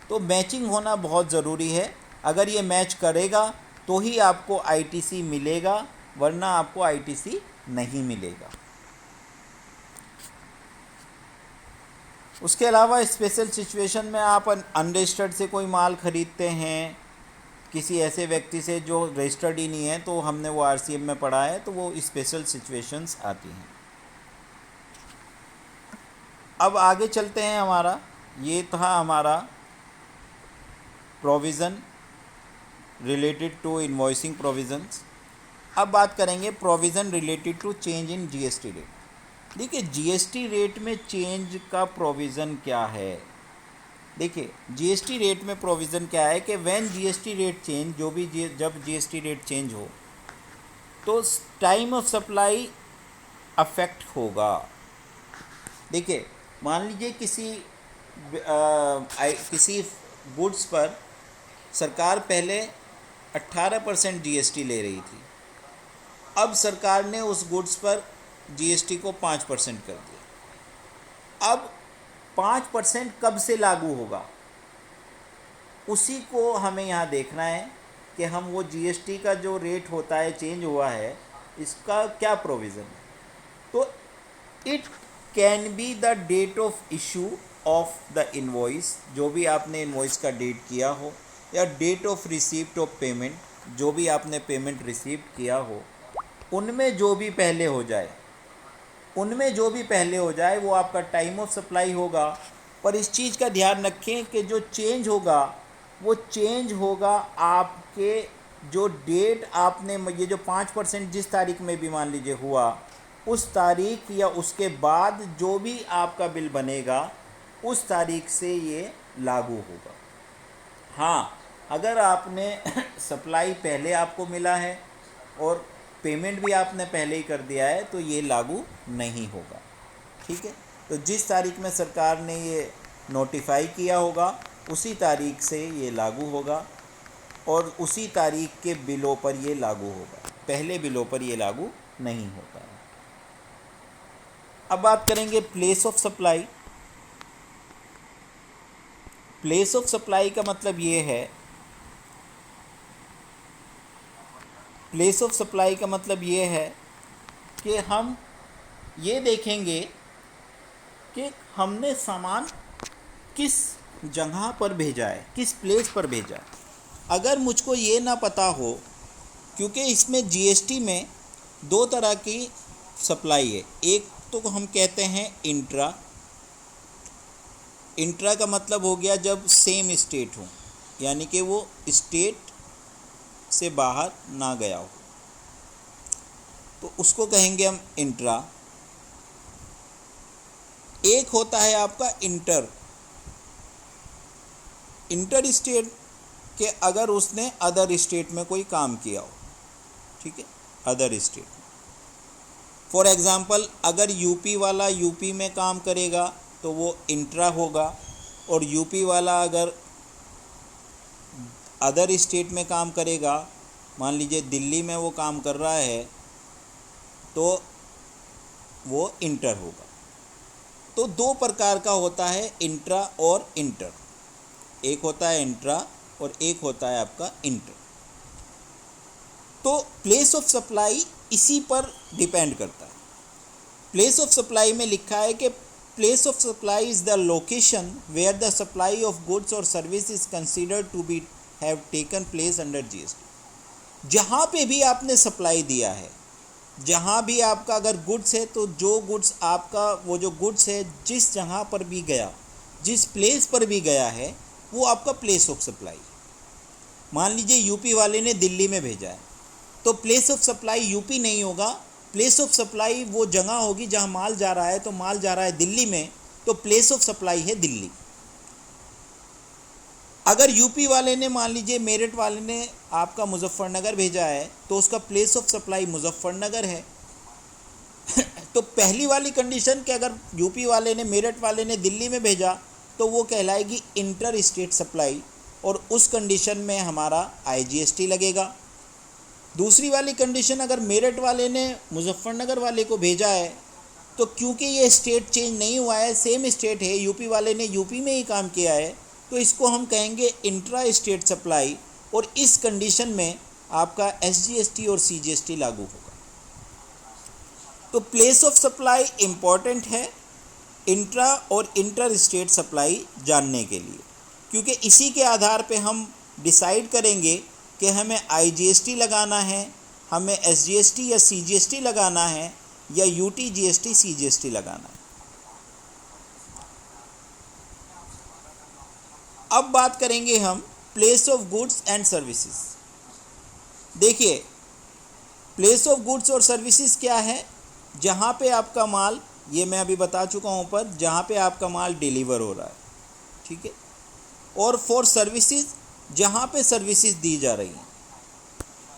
तो मैचिंग होना बहुत ज़रूरी है। अगर ये मैच करेगा तो ही आपको आईटीसी मिलेगा, वरना आपको आईटीसी नहीं मिलेगा। उसके अलावा स्पेशल सिचुएशन में आप अनरजिस्टर्ड से कोई माल ख़रीदते हैं किसी ऐसे व्यक्ति से जो रजिस्टर्ड ही नहीं है, तो हमने वो आरसीएम में पढ़ा है, तो वो स्पेशल सिचुएशंस आती हैं। अब आगे चलते हैं। ये था हमारा provision related to invoicing provisions. अब बात करेंगे provision related to change in GST rate. देखिए, जीएसटी रेट में चेंज का प्रोविज़न क्या है। देखिए, जीएसटी रेट में प्रोविज़न क्या है कि व्हेन जीएसटी रेट चेंज, जब जीएसटी रेट चेंज हो तो टाइम ऑफ सप्लाई अफेक्ट होगा। देखिए, मान लीजिए किसी गुड्स पर सरकार पहले 18% जीएसटी ले रही थी, अब सरकार ने उस गुड्स पर जीएसटी को 5% कर दिया। अब 5% कब से लागू होगा, उसी को हमें यहाँ देखना है कि हम वो जीएसटी का जो रेट होता है चेंज हुआ है, इसका क्या प्रोविज़न है। तो it can be the date of issue of the invoice, जो भी आपने इनवॉइस का डेट किया हो, या date of receipt of payment, जो भी आपने पेमेंट रिसीव किया हो, उनमें जो भी पहले हो जाए वो आपका टाइम ऑफ सप्लाई होगा। पर इस चीज़ का ध्यान रखें कि जो चेंज होगा वो चेंज होगा आपके जो डेट आपने, ये जो 5% जिस तारीख में भी मान लीजिए हुआ, उस तारीख या उसके बाद जो भी आपका बिल बनेगा उस तारीख से ये लागू होगा। हाँ, अगर आपने सप्लाई पहले आपको मिला है और पेमेंट भी आपने पहले ही कर दिया है तो ये लागू नहीं होगा। ठीक है, तो जिस तारीख में सरकार ने ये नोटिफाई किया होगा उसी तारीख से ये लागू होगा और उसी तारीख के बिलों पर ये लागू होगा, पहले बिलों पर ये लागू नहीं होता है। अब बात करेंगे place of supply. Place of supply का मतलब ये है, प्लेस ऑफ सप्लाई का मतलब ये है कि हम ये देखेंगे कि हमने सामान किस जगह पर भेजा है, किस प्लेस पर भेजा है। अगर मुझको ये ना पता हो, क्योंकि इसमें जीएसटी में 2 तरह की सप्लाई है। एक तो हम कहते हैं इंट्रा का मतलब हो गया जब सेम स्टेट हो, यानी कि वो स्टेट से बाहर ना गया हो, तो उसको कहेंगे हम इंट्रा। एक होता है आपका इंटर स्टेट के, अगर उसने अदर स्टेट में कोई काम किया हो, ठीक है, अदर स्टेट। फॉर एग्ज़ाम्पल, अगर यूपी वाला यूपी में काम करेगा तो वो इंट्रा होगा, और यूपी वाला अगर अदर स्टेट में काम करेगा, मान लीजिए दिल्ली में वो काम कर रहा है, तो वो इंटर होगा। तो दो प्रकार का होता है, इंट्रा और इंटर। एक होता है इंट्रा और एक होता है आपका इंटर। तो प्लेस ऑफ सप्लाई इसी पर डिपेंड करता है। प्लेस ऑफ सप्लाई में लिखा है कि place of supply is the location where the supply of goods और service is considered to be have taken place under GST. जहाँ पे भी आपने सप्लाई दिया है, जहाँ भी आपका अगर गुड्स है, तो जो गुड्स आपका वो जो गुड्स है जिस जगह पर भी गया, जिस प्लेस पर भी गया है, वो आपका प्लेस ऑफ सप्लाई। मान लीजिए यूपी वाले ने दिल्ली में भेजा है, तो प्लेस ऑफ सप्लाई यूपी नहीं होगा, प्लेस ऑफ सप्लाई वो जगह होगी जहाँ माल जा रहा है। तो माल जा रहा है दिल्ली में, तो प्लेस ऑफ सप्लाई है दिल्ली। अगर यूपी वाले ने, मान लीजिए मेरठ वाले ने आपका मुजफ्फरनगर भेजा है, तो उसका प्लेस ऑफ सप्लाई मुजफ्फरनगर है। तो पहली वाली कंडीशन कि अगर यूपी वाले ने, मेरठ वाले ने दिल्ली में भेजा, तो वो कहलाएगी इंटर स्टेट सप्लाई, और उस कंडीशन में हमारा आईजीएसटी लगेगा। दूसरी वाली कंडीशन, अगर मेरठ वाले ने मुजफ्फरनगर वाले को भेजा है, तो क्योंकि ये स्टेट चेंज नहीं हुआ है, सेम स्टेट है, यूपी वाले ने यूपी में ही काम किया है, तो इसको हम कहेंगे इंट्रा स्टेट सप्लाई, और इस कंडीशन में आपका एसजीएसटी और सीजीएसटी लागू होगा। तो प्लेस ऑफ सप्लाई इम्पॉर्टेंट है इंट्रा और इंटर स्टेट सप्लाई जानने के लिए, क्योंकि इसी के आधार पे हम डिसाइड करेंगे कि हमें आईजीएसटी लगाना है, हमें एसजीएसटी या सीजीएसटी लगाना है, या यूटीजीएसटी सीजीएसटी लगाना है। अब बात करेंगे हम place of goods and services. देखिए, प्लेस ऑफ गुड्स और सर्विसेज क्या है? जहाँ पे आपका माल, ये मैं अभी बता चुका हूँ ऊपर, जहाँ पे आपका माल डिलीवर हो रहा है, ठीक है। और फॉर सर्विसेज, जहाँ पे सर्विसेज दी जा रही हैं।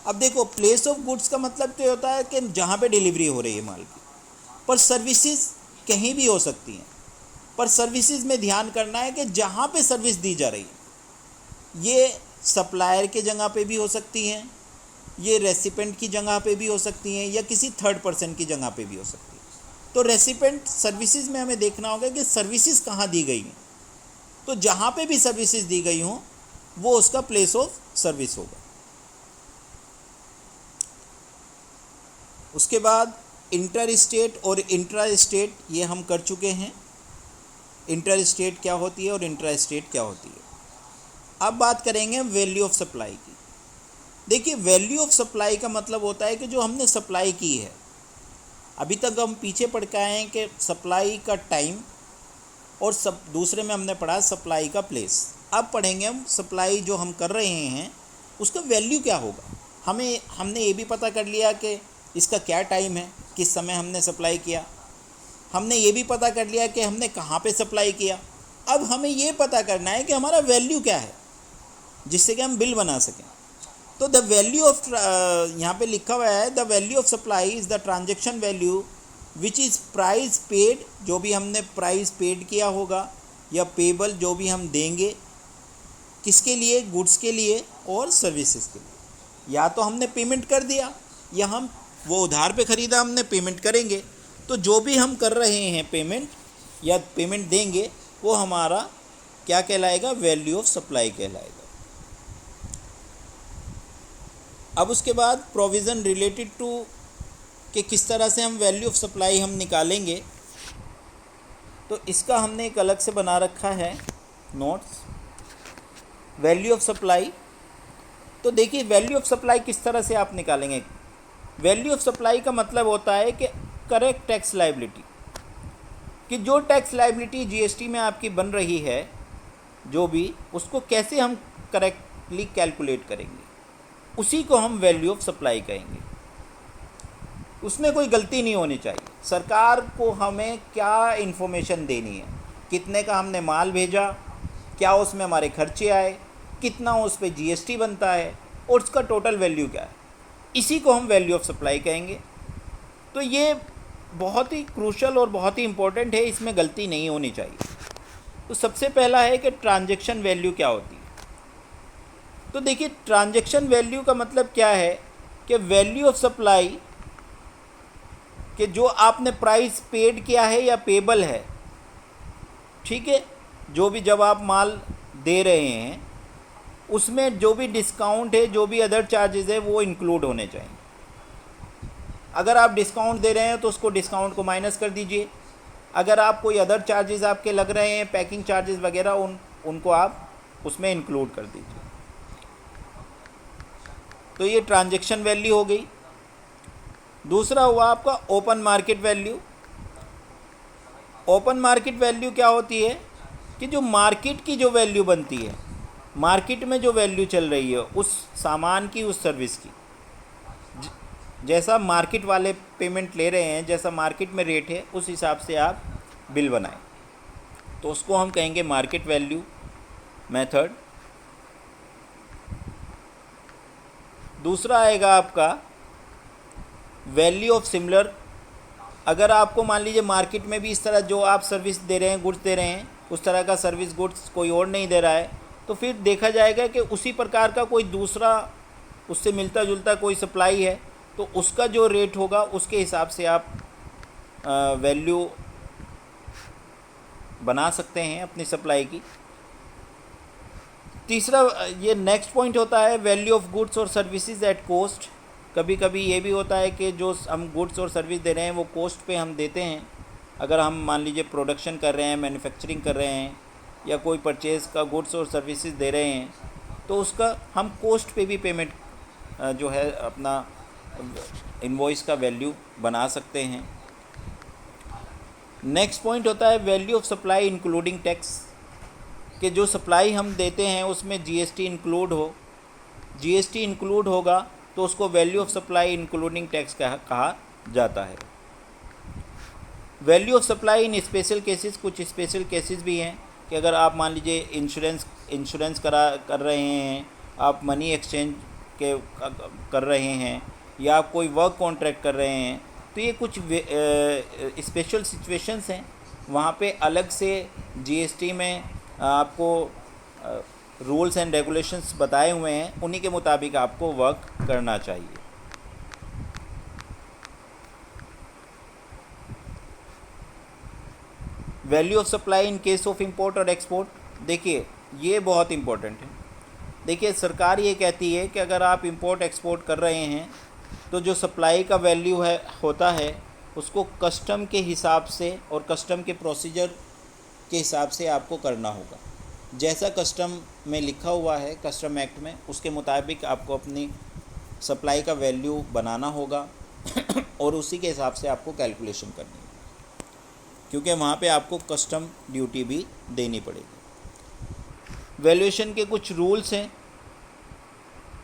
अब देखो, प्लेस ऑफ गुड्स का मतलब तो होता है कि जहाँ पे डिलीवरी हो रही है माल की, पर सर्विसेज कहीं भी हो सकती हैं। पर सर्विसेज में ध्यान करना है कि जहाँ पे सर्विस दी जा रही है, ये सप्लायर के जगह पे भी हो सकती हैं, ये रेसिपेंट की जगह पे भी हो सकती हैं, या किसी थर्ड पर्सन की जगह पे भी हो सकती है। तो रेसिपेंट सर्विसेज में हमें देखना होगा कि सर्विसेज कहाँ दी गई हैं। तो जहाँ पे भी सर्विसेज दी गई हों, वो उसका प्लेस ऑफ सर्विस होगा। उसके बाद इंटर स्टेट और इंट्रा स्टेट, ये हम कर चुके हैं। इंटर स्टेट क्या होती है और इंट्रा स्टेट क्या होती है। अब बात करेंगे वैल्यू ऑफ सप्लाई की। देखिए, वैल्यू ऑफ सप्लाई का मतलब होता है कि जो हमने सप्लाई की है, अभी तक हम पीछे पढ़ के आए हैं कि सप्लाई का टाइम, और सब दूसरे में हमने पढ़ा सप्लाई का प्लेस। अब पढ़ेंगे हम सप्लाई जो हम कर रहे हैं उसका वैल्यू क्या होगा। हमने ये भी पता कर लिया कि इसका क्या टाइम है, किस समय हमने सप्लाई किया। हमने ये भी पता कर लिया कि हमने कहाँ पे सप्लाई किया। अब हमें ये पता करना है कि हमारा वैल्यू क्या है, जिससे कि हम बिल बना सकें। तो द वैल्यू ऑफ, यहाँ पे लिखा हुआ है, the value of supply is the transaction value which is price paid, जो भी हमने प्राइस पेड किया होगा, या पेबल जो भी हम देंगे, किसके लिए? गुड्स के लिए और सर्विसेज के लिए। या तो हमने पेमेंट कर दिया, या हम वो उधार पे ख़रीदा, हमने पेमेंट करेंगे। तो जो भी हम कर रहे हैं पेमेंट या पेमेंट देंगे, वो हमारा क्या कहलाएगा? वैल्यू ऑफ सप्लाई कहलाएगा। अब उसके बाद प्रोविज़न रिलेटेड टू कि किस तरह से हम वैल्यू ऑफ सप्लाई हम निकालेंगे, तो इसका हमने एक अलग से बना रखा है नोट्स। वैल्यू ऑफ सप्लाई, तो देखिए वैल्यू ऑफ सप्लाई किस तरह से आप निकालेंगे। वैल्यू ऑफ सप्लाई का मतलब होता है कि करेक्ट टैक्स लायबिलिटी, कि जो टैक्स लायबिलिटी जीएसटी में आपकी बन रही है, जो भी, उसको कैसे हम करेक्टली कैलकुलेट करेंगे, उसी को हम वैल्यू ऑफ सप्लाई कहेंगे। उसमें कोई गलती नहीं होनी चाहिए। सरकार को हमें क्या इन्फॉर्मेशन देनी है, कितने का हमने माल भेजा, क्या उसमें हमारे खर्चे आए, कितना उस पर जीएसटी बनता है, और उसका टोटल वैल्यू क्या है, इसी को हम वैल्यू ऑफ सप्लाई कहेंगे। तो ये बहुत ही क्रूशल और बहुत ही इम्पोर्टेंट है, इसमें गलती नहीं होनी चाहिए। तो सबसे पहला है कि ट्रांजैक्शन वैल्यू क्या होती है। तो देखिए ट्रांजैक्शन वैल्यू का मतलब क्या है कि वैल्यू ऑफ सप्लाई कि जो आपने प्राइस पेड किया है या पेबल है, ठीक है, जो भी जब आप माल दे रहे हैं उसमें जो भी डिस्काउंट है, जो भी अदर चार्जेस है वो इंक्लूड होने चाहिए। अगर आप डिस्काउंट दे रहे हैं तो उसको डिस्काउंट को माइनस कर दीजिए। अगर आप कोई अदर चार्जेस आपके लग रहे हैं, पैकिंग चार्जेस वगैरह, उनको आप उसमें इंक्लूड कर दीजिए। तो ये ट्रांजैक्शन वैल्यू हो गई। दूसरा हुआ आपका open market value. Open market value क्या होती है कि जो मार्केट की जो वैल्यू बनती है, मार्केट में जो वैल्यू चल रही है उस सामान की, उस सर्विस की, जैसा मार्केट वाले पेमेंट ले रहे हैं, जैसा मार्केट में रेट है उस हिसाब से आप बिल बनाएं, तो उसको हम कहेंगे मार्केट वैल्यू मेथड। दूसरा आएगा आपका वैल्यू ऑफ सिमिलर। अगर आपको मान लीजिए मार्केट में भी इस तरह जो आप सर्विस दे रहे हैं, गुड्स दे रहे हैं, उस तरह का सर्विस गुड्स कोई और नहीं दे रहा है, तो फिर देखा जाएगा कि उसी प्रकार का कोई दूसरा उससे मिलता जुलता कोई सप्लाई है, तो उसका जो रेट होगा उसके हिसाब से आप वैल्यू बना सकते हैं अपनी सप्लाई की। तीसरा ये नेक्स्ट पॉइंट होता है वैल्यू ऑफ गुड्स और सर्विसेज एट कोस्ट। कभी कभी ये भी होता है कि जो हम गुड्स और सर्विस दे रहे हैं वो कोस्ट पे हम देते हैं। अगर हम मान लीजिए प्रोडक्शन कर रहे हैं, मैन्युफैक्चरिंग कर रहे हैं, या कोई परचेज़ का गुड्स और सर्विसेज दे रहे हैं, तो उसका हम कोस्ट पे भी पेमेंट जो है अपना इनवॉइस का वैल्यू बना सकते हैं। नेक्स्ट पॉइंट होता है value of supply including tax, कि जो सप्लाई हम देते हैं उसमें जीएसटी इंक्लूड हो। जीएसटी इंक्लूड होगा तो उसको value of supply including tax कहा जाता है। Value of supply in special cases, कुछ स्पेशल केसेस भी हैं कि अगर आप मान लीजिए इंश्योरेंस कर रहे हैं, आप मनी एक्सचेंज कर रहे हैं, या आप कोई वर्क कॉन्ट्रैक्ट कर रहे हैं, तो ये कुछ स्पेशल सिचुएशंस हैं, वहाँ पे अलग से जीएसटी में आपको रूल्स एंड रेगुलेशंस बताए हुए हैं, उन्हीं के मुताबिक आपको वर्क करना चाहिए। Value of supply in case of import और एक्सपोर्ट, देखिए ये बहुत इम्पोर्टेंट है। देखिए सरकार ये कहती है कि अगर आप इंपोर्ट एक्सपोर्ट कर रहे हैं तो जो सप्लाई का वैल्यू होता है उसको कस्टम के हिसाब से और कस्टम के प्रोसीजर के हिसाब से आपको करना होगा। जैसा कस्टम में लिखा हुआ है, कस्टम एक्ट में, उसके मुताबिक आपको अपनी सप्लाई का वैल्यू बनाना होगा और उसी के हिसाब से आपको कैलकुलेशन करनी है, क्योंकि वहाँ पे आपको कस्टम ड्यूटी भी देनी पड़ेगी। वैल्यूएशन के कुछ रूल्स हैं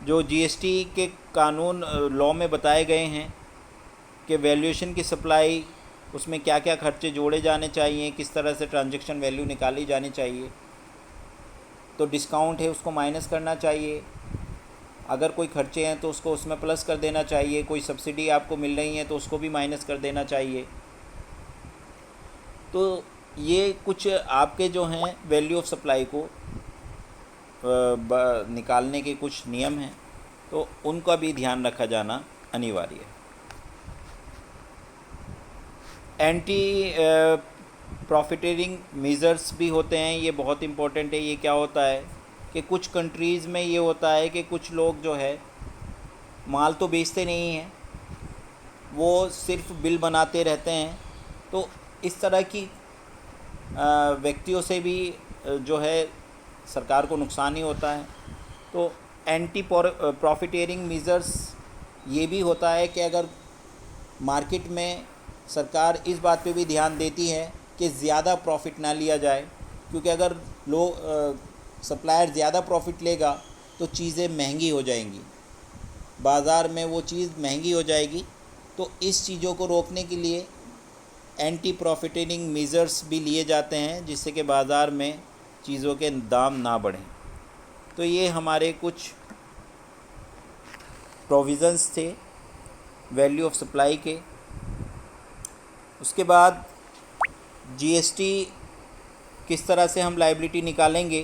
जो जीएसटी के कानून लॉ में बताए गए हैं कि वैल्यूएशन की सप्लाई, उसमें क्या क्या खर्चे जोड़े जाने चाहिए, किस तरह से ट्रांजैक्शन वैल्यू निकाली जानी चाहिए। तो डिस्काउंट है उसको माइनस करना चाहिए, अगर कोई खर्चे हैं तो उसको उसमें प्लस कर देना चाहिए, कोई सब्सिडी आपको मिल रही है तो उसको भी माइनस कर देना चाहिए। तो ये कुछ आपके जो हैं वैल्यू ऑफ सप्लाई को निकालने के कुछ नियम हैं, तो उनका भी ध्यान रखा जाना अनिवार्य है। एंटी प्रॉफिटिंग मेजर्स भी होते हैं, ये बहुत इम्पोर्टेंट है। ये क्या होता है कि कुछ कंट्रीज़ में ये होता है कि कुछ लोग जो है माल तो बेचते नहीं हैं, वो सिर्फ बिल बनाते रहते हैं, तो इस तरह की व्यक्तियों से भी जो है सरकार को नुकसान ही होता है। तो एंटी प्रॉफिटियरिंग मेजर्स ये भी होता है कि अगर मार्केट में सरकार इस बात पे भी ध्यान देती है कि ज़्यादा प्रॉफिट ना लिया जाए, क्योंकि अगर सप्लायर ज़्यादा प्रॉफिट लेगा तो चीज़ें महंगी हो जाएंगी, बाज़ार में वो चीज़ महंगी हो जाएगी। तो इस चीज़ों को रोकने के लिए एंटी प्रॉफिटिंग मेजर्स भी लिए जाते हैं, जिससे कि बाज़ार में चीज़ों के दाम ना बढ़ें। तो ये हमारे कुछ provisions the value of supply के। उसके बाद जीएसटी किस तरह से हम लायबिलिटी निकालेंगे,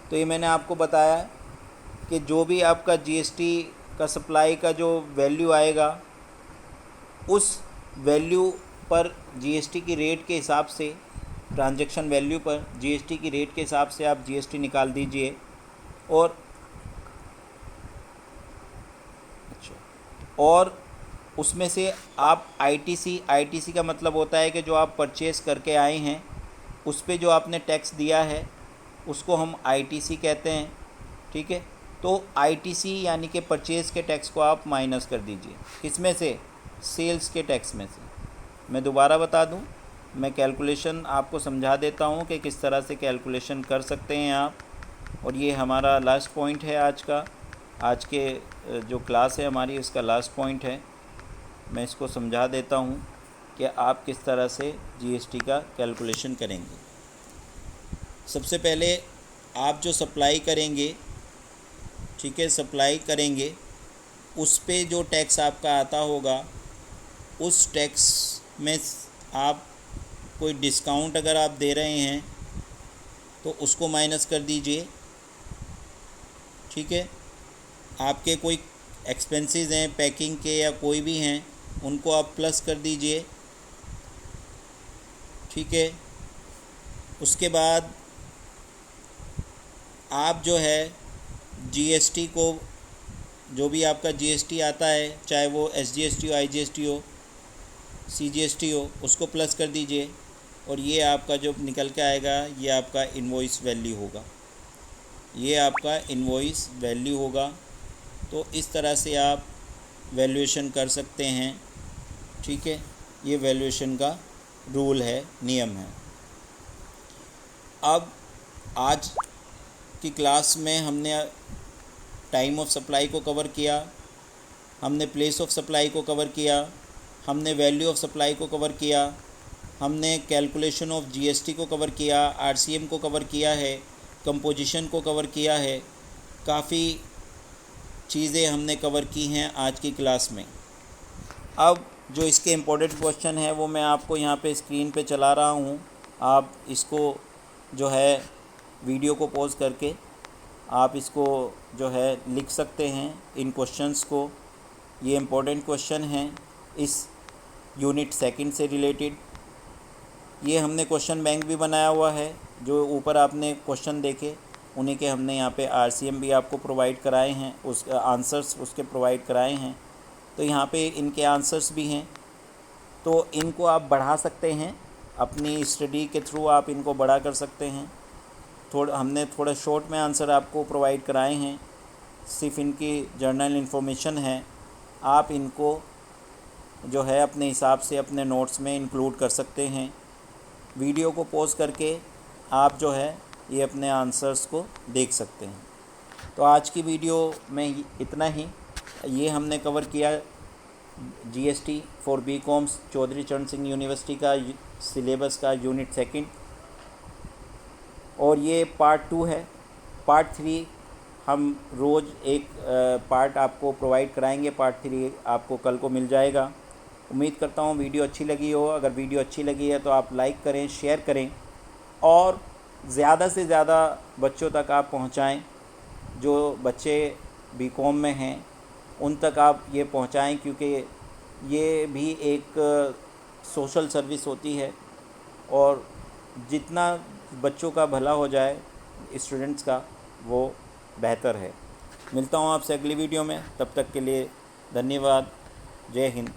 तो ये मैंने आपको बताया कि जो भी आपका जीएसटी का सप्लाई का जो वैल्यू आएगा उस वैल्यू पर जीएसटी की रेट के हिसाब से, ट्रांजैक्शन वैल्यू पर जीएसटी की रेट के हिसाब से आप जीएसटी निकाल दीजिए। और और उसमें से आप आईटीसी का मतलब होता है कि जो आप परचेज़ करके आए हैं उस पे जो आपने टैक्स दिया है उसको हम आईटीसी कहते हैं, ठीक है। तो आईटीसी यानी कि परचेज़ के टैक्स को आप माइनस कर दीजिए, किसमें से, सेल्स के टैक्स में से। मैं दोबारा बता दूं, मैं कैलकुलेशन आपको समझा देता हूं कि किस तरह से कैलकुलेशन कर सकते हैं आप। और ये हमारा लास्ट पॉइंट है आज के जो क्लास है हमारी, उसका लास्ट पॉइंट है। मैं इसको समझा देता हूं कि आप किस तरह से जीएसटी का कैलकुलेशन करेंगे। सबसे पहले आप जो सप्लाई करेंगे, ठीक है, सप्लाई करेंगे, उस पे जो टैक्स आपका आता होगा उस टैक्स में आप कोई डिस्काउंट अगर आप दे रहे हैं तो उसको माइनस कर दीजिए, ठीक है। आपके कोई एक्सपेंसेस हैं पैकिंग के या कोई भी हैं उनको आप प्लस कर दीजिए, ठीक है। उसके बाद आप जो है जीएसटी को, जो भी आपका जीएसटी आता है, चाहे वो एसजीएसटी हो, आईजीएसटी हो, सीजीएसटी हो, उसको प्लस कर दीजिए। और ये आपका जो निकल के आएगा ये आपका इनवॉइस वैल्यू होगा, ये आपका इनवॉइस वैल्यू होगा। तो इस तरह से आप वैल्यूएशन कर सकते हैं, ठीक है। ये वैल्यूएशन का रूल है, नियम है। अब आज की क्लास में हमने टाइम ऑफ सप्लाई को कवर किया, हमने प्लेस ऑफ सप्लाई को कवर किया, हमने वैल्यू ऑफ सप्लाई को कवर किया, हमने कैलकुलेशन ऑफ जीएसटी को कवर किया, आरसीएम को कवर किया है, कंपोजिशन को कवर किया है। काफ़ी चीज़ें हमने कवर की हैं आज की क्लास में। अब जो इसके इम्पोर्टेंट क्वेश्चन है वो मैं आपको यहाँ पे स्क्रीन पे चला रहा हूँ। आप इसको जो है वीडियो को पॉज करके आप इसको जो है लिख सकते हैं इन क्वेश्चंस को। ये इम्पोर्टेंट क्वेश्चन हैं इस यूनिट सेकंड से रिलेटेड। ये हमने क्वेश्चन बैंक भी बनाया हुआ है, जो ऊपर आपने क्वेश्चन देखे उन्हीं के हमने यहाँ पे आरसीएम भी आपको प्रोवाइड कराए हैं, उस आंसर्स उसके प्रोवाइड कराए हैं। तो यहाँ पे इनके आंसर्स भी हैं, तो इनको आप बढ़ा सकते हैं, अपनी स्टडी के थ्रू आप इनको बड़ा कर सकते हैं। हमने थोड़ा शॉर्ट में आंसर आपको प्रोवाइड कराए हैं, सिर्फ इनकी जर्नल इन्फॉर्मेशन है। आप इनको जो है अपने हिसाब से अपने नोट्स में इंक्लूड कर सकते हैं। वीडियो को पॉज करके आप जो है ये अपने आंसर्स को देख सकते हैं। तो आज की वीडियो में इतना ही। ये हमने कवर किया जीएसटी फॉर बीकॉम्स चौधरी चरण सिंह यूनिवर्सिटी का सिलेबस का यूनिट सेकंड, और ये पार्ट 2 है। पार्ट 3 हम रोज़ एक पार्ट आपको प्रोवाइड कराएंगे। पार्ट 3 आपको कल को मिल जाएगा। उम्मीद करता हूँ वीडियो अच्छी लगी हो। अगर वीडियो अच्छी लगी है तो आप लाइक करें, शेयर करें और ज़्यादा से ज़्यादा बच्चों तक आप पहुँचाएँ। जो बच्चे बीकॉम में हैं उन तक आप ये पहुँचाएँ, क्योंकि ये भी एक सोशल सर्विस होती है और जितना बच्चों का भला हो जाए स्टूडेंट्स का वो बेहतर है। मिलता हूँ आपसे अगली वीडियो में, तब तक के लिए धन्यवाद। जय हिंद।